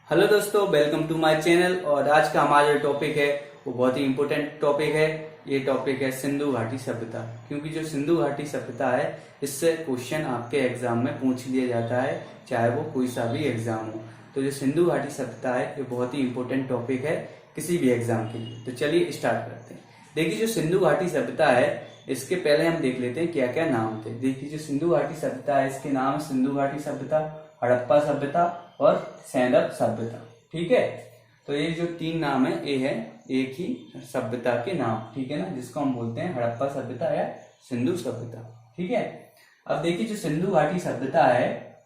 Hello दोस्तों, welcome to my channel. और आज का हमारा जो टॉपिक है वो बहुत ही इम्पोर्टेंट टॉपिक है। ये टॉपिक है सिंधु घाटी सभ्यता। क्योंकि जो सिंधु घाटी सभ्यता है इससे क्वेश्चन आपके एग्जाम में पूछ लिया जाता है, चाहे वो कोई सा भी एग्जाम हो। तो जो सिंधु घाटी सभ्यता है ये बहुत ही इम्पोर्टेंट टॉपिक है किसी भी एग्जाम के लिए। तो चलिए स्टार्ट करते हैं। देखिए, जो सिंधु घाटी सभ्यता है इसके पहले हम देख लेते हैं क्या क्या नाम थे। देखिए, जो सिंधु घाटी सभ्यता है इसके नाम सिंधु घाटी सभ्यता, हड़प्पा सभ्यता और सैंडप सभ्यता। ठीक है, तो ये जो तीन नाम है ये है एक ही सभ्यता के नाम, ठीक है ना, जिसको हम बोलते हैं हड़प्पा सभ्यता या सिंधु सभ्यता। ठीक है, अब देखिए जो सिंधु घाटी सभ्यता है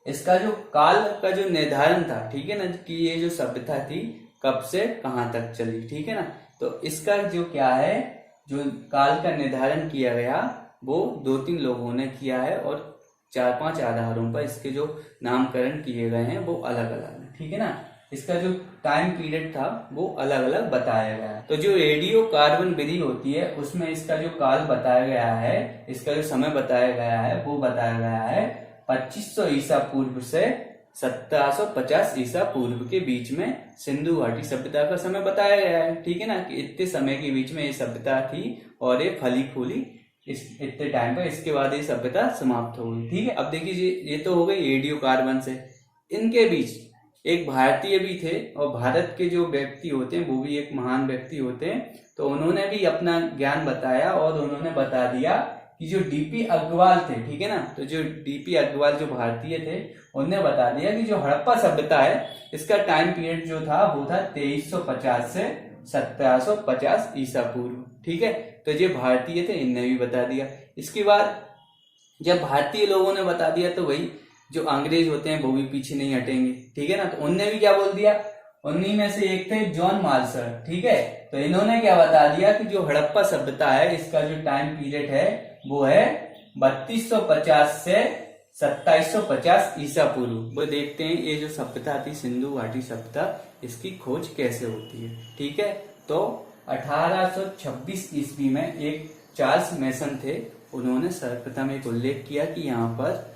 इसका जो काल का जो निर्धारण था, ठीक है ना, कि ये जो सभ्यता थी कब से कहां तक चली, ठीक है ना। तो इसका जो क्या है, जो काल का निर्धारण किया गया वो 2-3 लोगों ने किया है और 4-5 आधारों पर इसके जो नामकरण किए गए हैं वो अलग अलग है, ठीक है ना। इसका जो टाइम पीरियड था वो अलग अलग बताया गया है। तो जो रेडियो कार्बन विधि होती है उसमें इसका जो काल बताया गया है, इसका जो समय बताया गया है वो बताया गया है 2500 ईसा पूर्व से 1750 ईसा पूर्व के बीच में सिंधु घाटी सभ्यता का समय बताया गया है, ठीक है ना, कि इतने समय के बीच में ये सभ्यता थी और ये फली फूली इस इतने टाइम पर, इसके बाद ये सभ्यता समाप्त हो गई। ठीक है, अब देखिए ये तो हो गई रेडियो कार्बन से। इनके बीच एक भारतीय भी थे और भारत के जो व्यक्ति होते हैं वो भी एक महान व्यक्ति होते हैं। तो उन्होंने भी अपना ज्ञान बताया और उन्होंने बता दिया कि जो डीपी अग्रवाल थे, ठीक है ना, तो जो डीपी अग्रवाल जो भारतीय थे उन्होंने बता दिया कि जो हड़प्पा सभ्यता है इसका टाइम पीरियड जो था वो था 2350 से 1750 ईसा पूर्व। ठीक है, तो ये भारतीय थे, इनने भी बता दिया। इसके बाद जब भारतीय लोगों ने बता दिया तो वही जो अंग्रेज होते हैं वो भी पीछे नहीं हटेंगे, ठीक है ना। तो उनने भी क्या बोल दिया, उन्हीं में से एक थे जॉन मार्शल, ठीक है। तो इन्होंने क्या बता दिया कि जो हड़प्पा सभ्यता है इसका जो टाइम पीरियड है वो है 3250 से 2750 ईसा पूर्व। वो देखते हैं ये जो सभ्यता थी सिंधु घाटी सभ्यता इसकी खोज कैसे होती है। ठीक है, तो 1826 ईस्वी में एक चार्ल्स मैसन थे, उन्होंने सर्वप्रथम एक उल्लेख किया कि यहाँ पर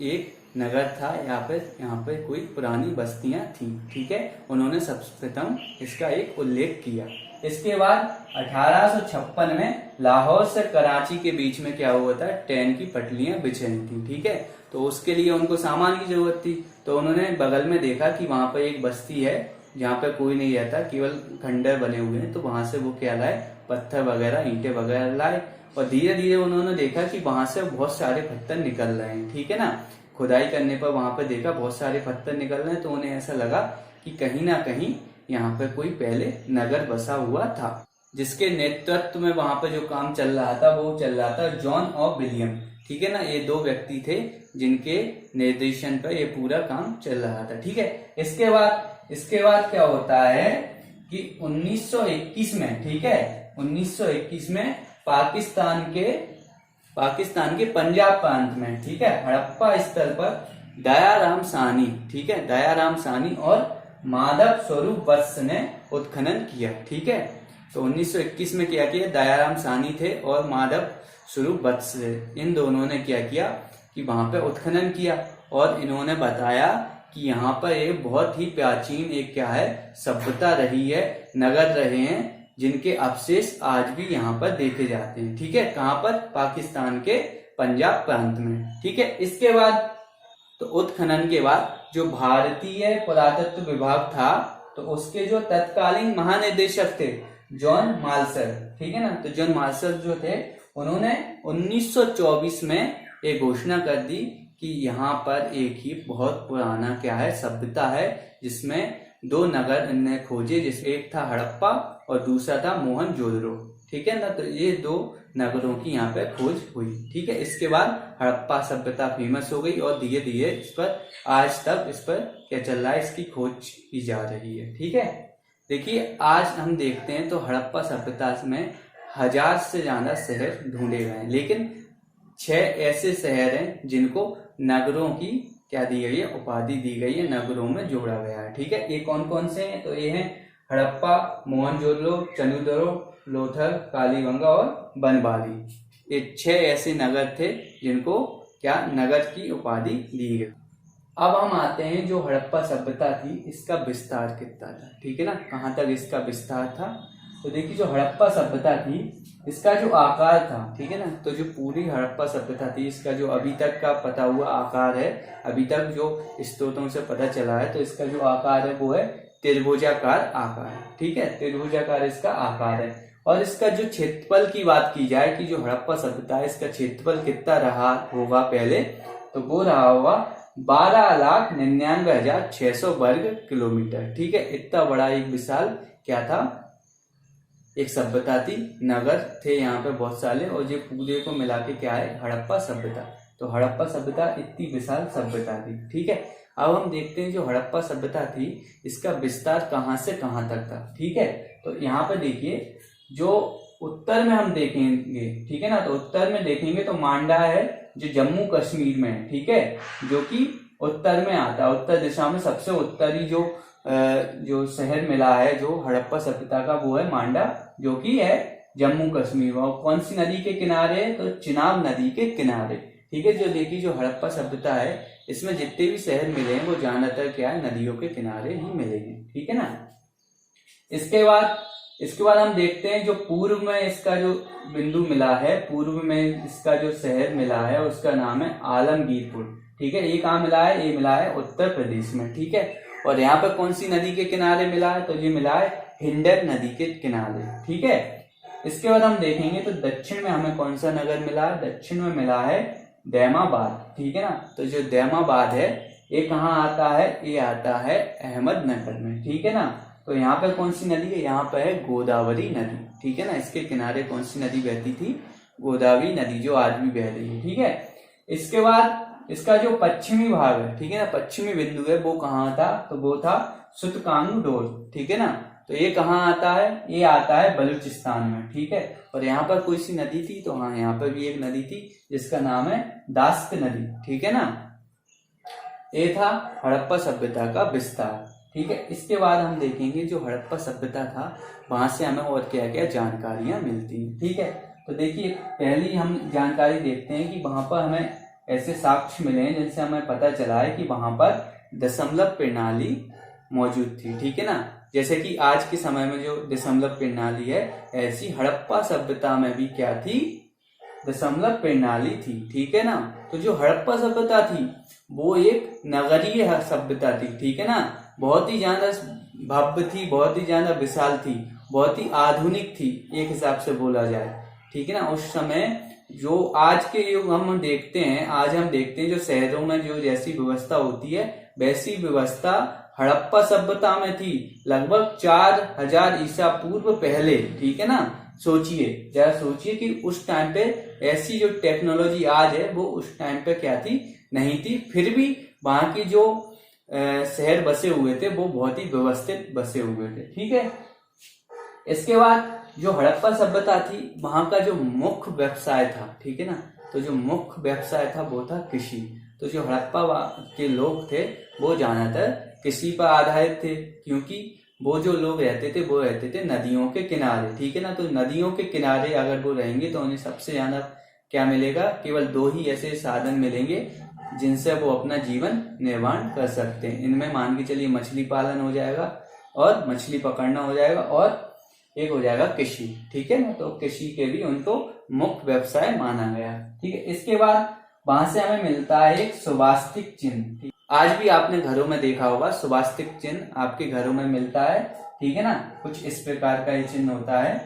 एक नगर था, यहाँ पे कोई पुरानी बस्तियां थी। ठीक है, उन्होंने सर्वप्रथम इसका एक उल्लेख किया। इसके बाद 1856 में लाहौर से कराची के बीच में क्या हुआ था, ट्रेन की पटरियां बिछाई थी। ठीक है, तो उसके लिए उनको सामान की जरूरत थी। तो उन्होंने बगल में देखा कि वहां पर एक बस्ती है जहाँ पे कोई नहीं रहता, केवल खंडर बने हुए हैं। तो वहां से वो क्या लाए, पत्थर वगैरह, ईंटें वगैरह लाए और धीरे धीरे उन्होंने देखा कि वहां से बहुत सारे पत्थर निकल रहे हैं। ठीक है ना, खुदाई करने पर वहां पर देखा बहुत सारे पत्थर निकल रहे हैं। तो उन्हें ऐसा लगा कि कहीं ना कहीं यहाँ पर कोई पहले नगर बसा हुआ था, जिसके नेतृत्व में वहां पर जो काम चल रहा था वो चल रहा था जॉन और विलियम। ठीक है ना, ये 2 व्यक्ति थे जिनके निर्देशन पर ये पूरा काम चल रहा था। ठीक है, इसके बाद क्या होता है कि 1921 में, ठीक है, 1921 में पाकिस्तान के पंजाब प्रांत में, ठीक है, हड़प्पा स्थल पर दयाराम साहनी, ठीक है, दयाराम साहनी और माधव स्वरूप वत्स ने उत्खनन किया। ठीक है, तो 1921 में क्या किया, दयाराम साहनी थे और माधव स्वरूप वत्स, इन दोनों ने क्या किया कि वहां पे उत्खनन किया और इन्होंने बताया कि यहाँ पर एक बहुत ही प्राचीन एक क्या है, सभ्यता रही है, नगर रहे हैं जिनके अवशेष आज भी यहाँ पर देखे जाते हैं। ठीक है, कहाँ पर, पाकिस्तान के पंजाब प्रांत में। ठीक है, इसके बाद तो उत्खनन के बाद जो भारतीय पुरातत्व विभाग था तो उसके जो तत्कालीन महानिदेशक थे जॉन मार्शल, ठीक है ना, तो जॉन मार्शल जो थे उन्होंने 1924 में ये घोषणा कर दी कि यहाँ पर एक ही बहुत पुराना क्या है, सभ्यता है, जिसमें 2 नगर इनने खोजे, जिसमें एक था हड़प्पा और दूसरा था मोहनजोदड़ो। ठीक है ना, तो ये 2 नगरों की यहाँ पे खोज हुई। ठीक है, इसके बाद हड़प्पा सभ्यता फेमस हो गई और धीरे धीरे इस पर आज तक इस पर क्या चल रहा है, इसकी खोज की जा रही है। ठीक है, देखिए आज हम देखते हैं तो हड़प्पा सभ्यता में 1000 से ज्यादा शहर ढूंढे गए हैं, लेकिन 6 ऐसे शहर हैं जिनको नगरों की क्या दी गई है, उपाधि दी गई है, नगरों में जोड़ा गया है। ठीक है, ये कौन कौन से हैं, तो ये हैं हड़प्पा, मोहनजोदड़ो, चंदुदड़ो, लोथल, कालीबंगा और बनवाली। ये 6 ऐसे नगर थे जिनको क्या नगर की उपाधि दी गई। अब हम आते हैं जो हड़प्पा सभ्यता थी इसका विस्तार कितना था, ठीक है ना, कहाँ तक इसका विस्तार था। तो देखिए जो हड़प्पा सभ्यता थी इसका जो आकार था, ठीक है ना, तो जो पूरी हड़प्पा सभ्यता थी इसका जो अभी तक का पता हुआ आकार है, अभी तक जो स्रोतों से पता चला है, तो इसका जो आकार है वो है त्रिभुजाकार आकार, ठीक है, त्रिभुजाकार इसका आकार है। और इसका जो क्षेत्रफल की बात की जाए कि जो हड़प्पा सभ्यता है इसका क्षेत्रफल कितना रहा होगा पहले, तो वो रहा होगा 12,99,600 वर्ग किलोमीटर, ठीक है। इतना बड़ा एक विशाल क्या था, एक सभ्यता थी, नगर थे यहाँ पे बहुत सारे, और ये पूरे को मिला के क्या है, हड़प्पा सभ्यता। तो हड़प्पा सभ्यता इतनी विशाल सभ्यता थी, ठीक है। अब हम देखते हैं जो हड़प्पा सभ्यता थी इसका विस्तार कहाँ से कहाँ तक था, ठीक है। तो यहाँ पे देखिए जो उत्तर में हम देखेंगे, ठीक है ना, तो उत्तर में देखेंगे तो मांडा है जो जम्मू कश्मीर में है, ठीक है, जो कि उत्तर में आता है, उत्तर दिशा में सबसे उत्तरी जो शहर मिला है जो हड़प्पा सभ्यता का वो है मांडा, जो कि है जम्मू कश्मीर में। और कौन सी नदी के किनारे, तो चिनाब नदी के किनारे, ठीक है। जो देखिए जो हड़प्पा सभ्यता है इसमें जितने भी शहर मिले हैं वो ज्यादातर क्या है, नदियों के किनारे ही मिलेंगे, ठीक है ना। इसके बाद हम देखते हैं जो पूर्व में इसका जो बिंदु मिला है, पूर्व में इसका जो शहर मिला है उसका नाम है आलमगीरपुर, ठीक है। ये कहाँ मिला है, ये मिला है उत्तर प्रदेश में, ठीक है। और यहाँ पे कौन सी नदी के किनारे मिला है, तो ये मिला है हिंडन नदी के किनारे, ठीक है। इसके बाद हम देखेंगे तो दक्षिण में हमें कौन सा नगर मिला है, दक्षिण में मिला है दैमाबाद, ठीक है ना। तो जो दैमाबाद है ये कहाँ आता है, ये आता है अहमदनगर में, ठीक है ना। तो यहाँ पे कौन सी नदी है, यहाँ पे है गोदावरी नदी, ठीक है ना। इसके किनारे कौन सी नदी बहती थी, गोदावरी नदी, जो आज भी बह रही है, ठीक है। इसके बाद इसका जो पश्चिमी भाग है, ठीक है ना, पश्चिमी बिंदु है वो कहाँ था, तो वो था सुतकानूडोर, ठीक है ना। तो ये कहाँ आता है, ये आता है बलूचिस्तान में, ठीक है। और यहाँ पर कोई सी नदी थी, तो हाँ यहाँ पर भी एक नदी थी जिसका नाम है दास्त नदी, ठीक है ना। ये था हड़प्पा सभ्यता का विस्तार, ठीक है। इसके बाद हम देखेंगे जो हड़प्पा सभ्यता था वहां से हमें और क्या क्या जानकारियां मिलती हैं, ठीक है। तो देखिए पहली हम जानकारी देखते हैं कि वहां पर हमें ऐसे साक्ष्य मिले हैं जिनसे हमें पता चला है कि वहां पर दशमलव प्रणाली मौजूद थी, ठीक है ना। जैसे कि आज के समय में जो दशमलव प्रणाली है, ऐसी हड़प्पा सभ्यता में भी क्या थी, दशमलव प्रणाली थी, ठीक है ना। तो जो हड़प्पा सभ्यता थी वो एक नगरीय सभ्यता थी, ठीक है ना, बहुत ही ज्यादा भव्य थी, बहुत ही ज्यादा विशाल थी, बहुत ही आधुनिक थी एक हिसाब से बोला जाए, ठीक है ना। उस समय जो आज के युग हम देखते हैं, आज हम देखते हैं जो शहरों में जो जैसी व्यवस्था होती है वैसी व्यवस्था हड़प्पा सभ्यता में थी, लगभग 4000 ईसा पूर्व पहले, ठीक है ना। सोचिए, जरा सोचिए कि उस टाइम पे ऐसी जो टेक्नोलॉजी आज है वो उस टाइम पे क्या थी, नहीं थी। फिर भी वहां की जो शहर बसे हुए थे वो बहुत ही व्यवस्थित बसे हुए थे, ठीक है। इसके बाद जो हड़प्पा सभ्यता थी वहां का जो मुख्य व्यवसाय था, ठीक है ना, तो जो मुख्य व्यवसाय था वो था कृषि। तो जो हड़प्पा के लोग थे वो ज्यादातर कृषि पर आधारित थे, क्योंकि वो जो लोग रहते थे वो रहते थे नदियों के किनारे, ठीक है ना। तो नदियों के किनारे अगर वो रहेंगे तो उन्हें सबसे ज्यादा क्या मिलेगा, केवल 2 ही ऐसे साधन मिलेंगे जिनसे वो अपना जीवन निर्वाह कर सकते हैं। इनमें मान के चलिए मछली पालन हो जाएगा और मछली पकड़ना हो जाएगा और एक हो जाएगा कृषि, ठीक है ना। तो कृषि के भी उनको मुख्य व्यवसाय माना गया, ठीक है। इसके बाद वहां से हमें मिलता है एक सुवास्तिक चिन्ह। आज भी आपने घरों में देखा होगा सुवास्तिक चिन्ह आपके घरों में मिलता है, ठीक है ना। कुछ इस प्रकार का ये चिन्ह होता है,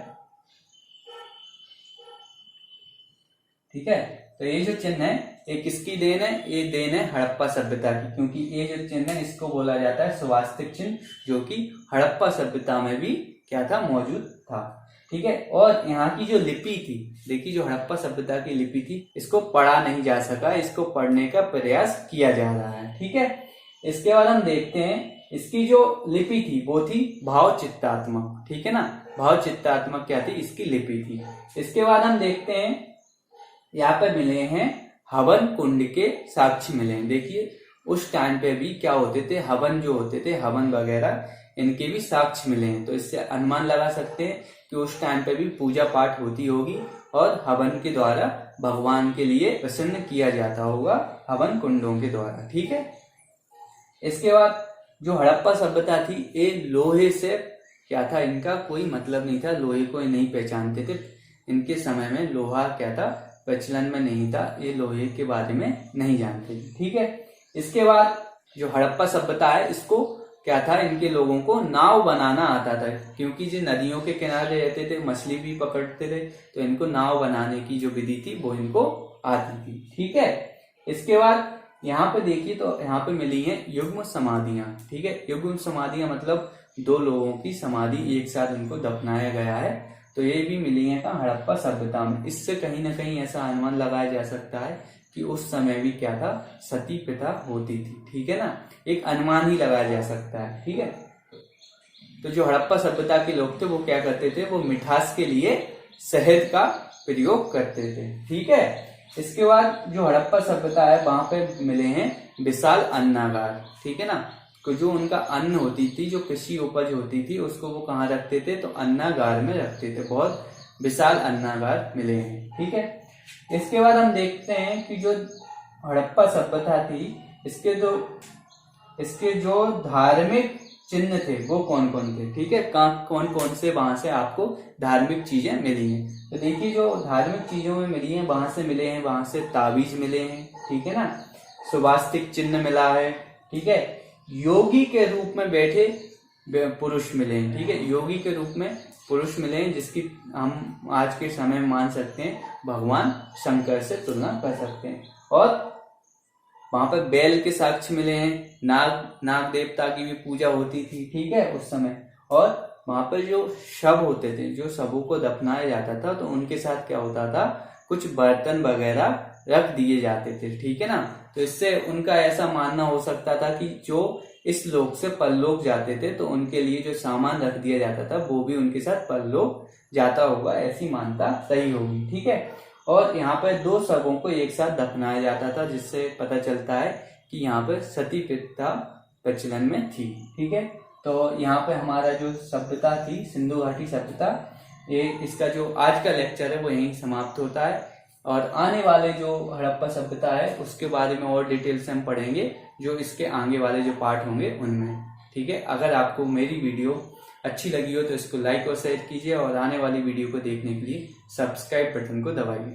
ठीक है। तो ये जो चिन्ह है ये किसकी देन है, ये देन है हड़प्पा सभ्यता की, क्योंकि ये जो चिन्ह है इसको बोला जाता है सुवास्तिक चिन्ह, जो कि हड़प्पा सभ्यता में भी क्या था, मौजूद था, ठीक है। और यहाँ की जो लिपि थी, देखिए जो हड़प्पा सभ्यता की लिपि थी इसको पढ़ा नहीं जा सका, इसको पढ़ने का प्रयास किया जा रहा है, ठीक है। इसके बाद हम देखते हैं इसकी जो लिपि थी वो थी भाव चित्तात्मक, ठीक है ना। भाव चित्तात्मक क्या थी, इसकी लिपि थी। इसके बाद हम देखते हैं यहाँ पे मिले हैं हवन कुंड के साक्ष्य मिले हैं। देखिए उस टाइम पे भी क्या होते थे, हवन जो होते थे, हवन वगैरह, इनके भी साक्ष्य मिले हैं। तो इससे अनुमान लगा सकते हैं कि उस टाइम पे भी पूजा पाठ होती होगी और हवन के द्वारा भगवान के लिए प्रसन्न किया जाता होगा, हवन कुंडों के द्वारा, ठीक है। इसके बाद जो हड़प्पा सभ्यता थी, ये लोहे से क्या था, इनका कोई मतलब नहीं था, लोहे को नहीं पहचानते थे। इनके समय में लोहा क्या था, प्रचलन में नहीं था, ये लोहे के बारे में नहीं जानते थे। ठीक है। इसके बाद जो हड़प्पा सभ्यता है, इसको क्या था, इनके लोगों को नाव बनाना आता था, क्योंकि जो नदियों के किनारे रहते थे, मछली भी पकड़ते थे, तो इनको नाव बनाने की जो विधि थी वो इनको आती थी। ठीक है। इसके बाद यहाँ पे देखिए तो यहाँ पे मिली है युग्म समाधियां। ठीक है। युग्म समाधियां मतलब दो लोगों की समाधि एक साथ उनको दफनाया गया है, तो ये भी मिली है कहाँ, हड़प्पा सभ्यता में। इससे कहीं ना कहीं ऐसा अनुमान लगाया जा सकता है कि उस समय भी क्या था, सती प्रथा होती थी। ठीक है ना, एक अनुमान ही लगाया जा सकता है। ठीक है। तो जो हड़प्पा सभ्यता के लोग थे वो क्या करते थे, वो मिठास के लिए शहद का प्रयोग करते थे। ठीक है। इसके बाद जो हड़प्पा सभ्यता है, वहां पे मिले हैं विशाल अन्नागार। ठीक है ना, तो जो उनका अन्न होती थी, जो कृषि उपज होती थी, उसको वो कहाँ रखते थे, तो अन्नागार में रखते थे। बहुत विशाल अन्नागार मिले हैं। ठीक है। इसके बाद हम देखते हैं कि जो हड़प्पा सभ्यता थी, इसके जो धार्मिक चिन्ह थे वो कौन कौन थे। ठीक है, कौन कौन से वहां से आपको धार्मिक चीजें मिली हैं। तो देखिए जो धार्मिक चीजों में मिली हैं, वहां से मिले हैं, वहां से ताबीज मिले हैं। ठीक है ना, सुवास्तिक चिन्ह मिला है। ठीक है। योगी के रूप में बैठे पुरुष मिले हैं। ठीक है, योगी के रूप में पुरुष मिले हैं, जिसकी हम आज के समय में मान सकते हैं भगवान शंकर से तुलना कर सकते हैं। और वहां पर बैल के साक्ष्य मिले हैं, नाग देवता की भी पूजा होती थी। ठीक है, उस समय। और वहां पर जो शव होते थे, जो शवों को दफनाया जाता था, तो उनके साथ क्या होता था, कुछ बर्तन वगैरह रख दिए जाते थे। ठीक है ना, तो इससे उनका ऐसा मानना हो सकता था कि जो इस लोक से परलोक जाते थे, तो उनके लिए जो सामान रख दिया जाता था वो भी उनके साथ परलोक जाता होगा, ऐसी मानता सही होगी। ठीक है। और यहाँ पर दो शवों को एक साथ दफनाया जाता था, जिससे पता चलता है कि यहाँ पर सती प्रथा प्रचलन में थी। ठीक है। तो यहाँ पे हमारा जो सभ्यता थी, सिंधु घाटी सभ्यता, ये इसका जो आज का लेक्चर है वो यहीं समाप्त होता है। और आने वाले जो हड़प्पा सभ्यता है उसके बारे में और डिटेल से हम पढ़ेंगे, जो इसके आगे वाले जो पार्ट होंगे उनमें। ठीक है। अगर आपको मेरी वीडियो अच्छी लगी हो तो इसको लाइक और शेयर कीजिए, और आने वाली वीडियो को देखने के लिए सब्सक्राइब बटन को दबाइए।